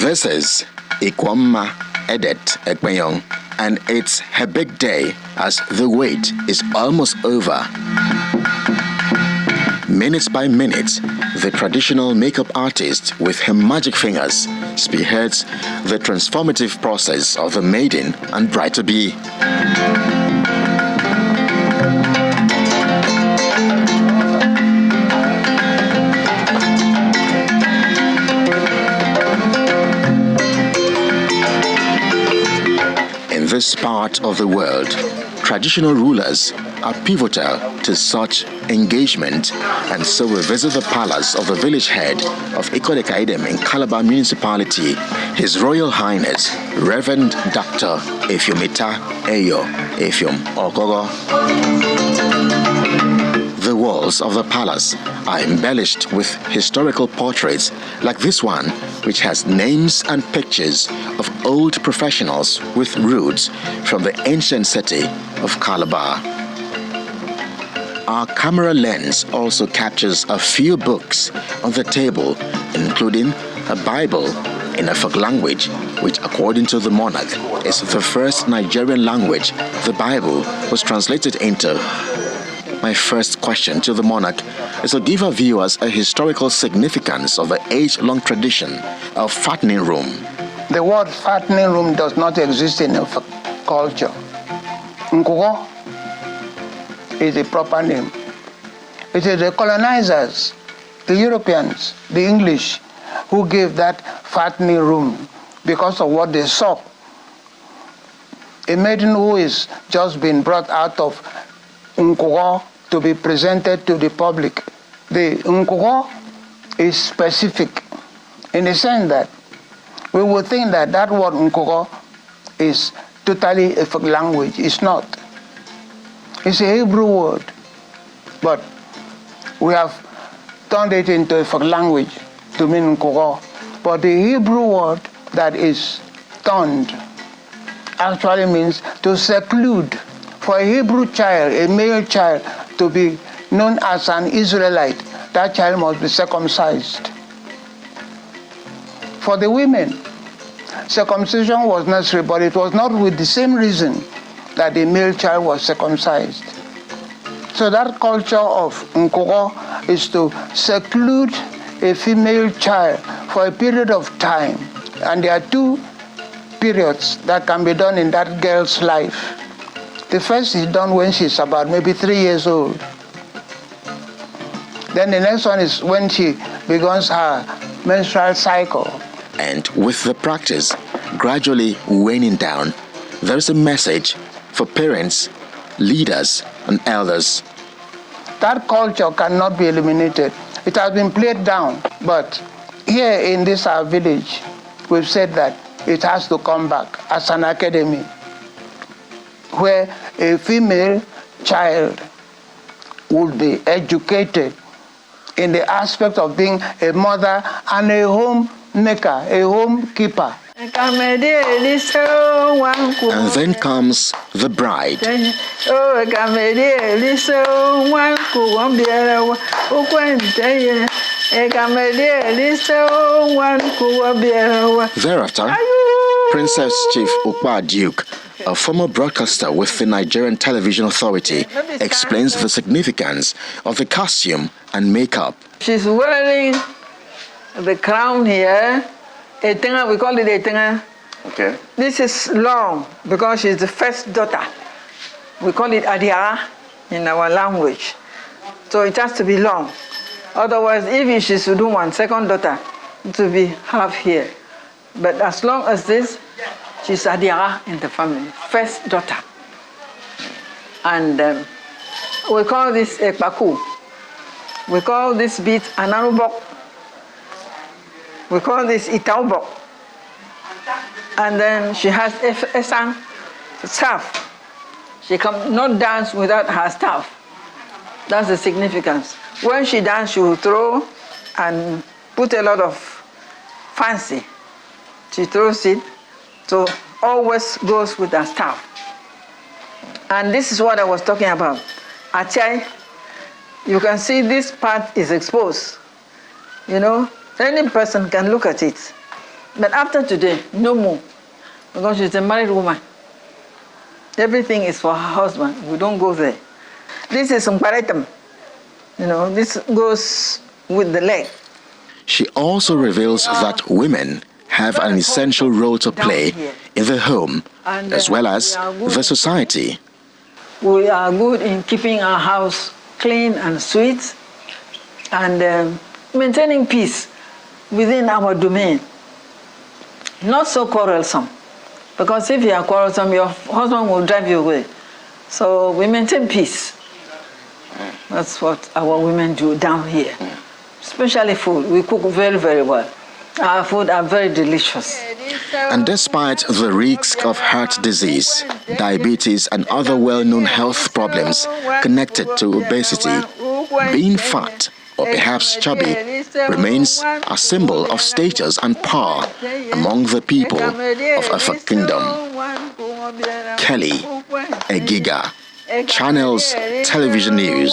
This is Ikwamma Edet Ekpenyong, and it's her big day as the wait is almost over. Minutes by minute, the traditional makeup artist with her magic fingers spearheads the transformative process of the maiden and bride-to-be. In this part of the world, traditional rulers are pivotal to such engagement, and so we visit the palace of the village head of Ikodekaidem in Calabar Municipality, His Royal Highness Reverend Dr. Efiomita Eyo Efiom Ogogo. The walls of the palace are embellished with historical portraits like this one, which has names and pictures of old professionals with roots from the ancient city of Calabar. Our camera lens also captures a few books on the table, including a Bible in a folk language, which, according to the monarch, is the first Nigerian language the Bible was translated into. My first question to the monarch is to give our viewers a historical significance of the age-long tradition of fattening room. The word fattening room does not exist in a culture. Nkugo is the proper name. It is the colonizers, the Europeans, the English, who gave that fattening room because of what they saw. A maiden who is just been brought out of Nkugo to be presented to the public. The Nkugo is specific in the sense that we would think that that word Nkugo is totally a folk language. It's not. It's a Hebrew word, but we have turned it into a folk language to mean Nkugo. But the Hebrew word that is turned actually means to seclude. For a Hebrew child, a male child, to be known as an Israelite, that child must be circumcised. For the women, circumcision was necessary, but it was not with the same reason that the male child was circumcised. So that culture of Nkugo is to seclude a female child for a period of time. And there are two periods that can be done in that girl's life. The first is done when she's about maybe 3 years old. Then the next one is when she begins her menstrual cycle. And with the practice gradually waning down, there is a message for parents, leaders, and elders. That culture cannot be eliminated. It has been played down, but here in this our village, we've said that it has to come back as an academy, where a female child would be educated in the aspect of being a mother and a homemaker, a homekeeper. And then comes the bride. Thereafter, Princess Chief Ukpa Duke, a former broadcaster with the Nigerian Television Authority, explains the significance of the costume and makeup. She's wearing the crown here, a tenga, we call it a tenga. Okay. This is long because she's the first daughter. We call it attire in our language. So it has to be long. Otherwise, if she's to do one second daughter, it will be half here. But as long as this, she's attire in the family, first daughter. And we call this a paku. We call this bead an arubok. We call this itaubok. And then she has a staff. She cannot dance without her staff. That's the significance. When she dances, she will throw and put a lot of fancy. She throws it, so always goes with her staff. And this is what I was talking about. Attire, you can see this part is exposed. You know, any person can look at it. But after today, no more. Because she's a married woman. Everything is for her husband. We don't go there. This is umparitum. This goes with the leg. She also reveals that women have an essential role to play in the home as well as the society. We are good in keeping our house clean and sweet and maintaining peace within our domain. Not so quarrelsome, because if you are quarrelsome, your husband will drive you away. So we maintain peace. That's what our women do down here. Especially food. We cook very, very well. Our food are very delicious. And despite the risk of heart disease, diabetes and other well-known health problems connected to obesity, being fat or perhaps chubby remains a symbol of status and power among the people of Efa Kingdom. Kelly Egiga, Channels Television News.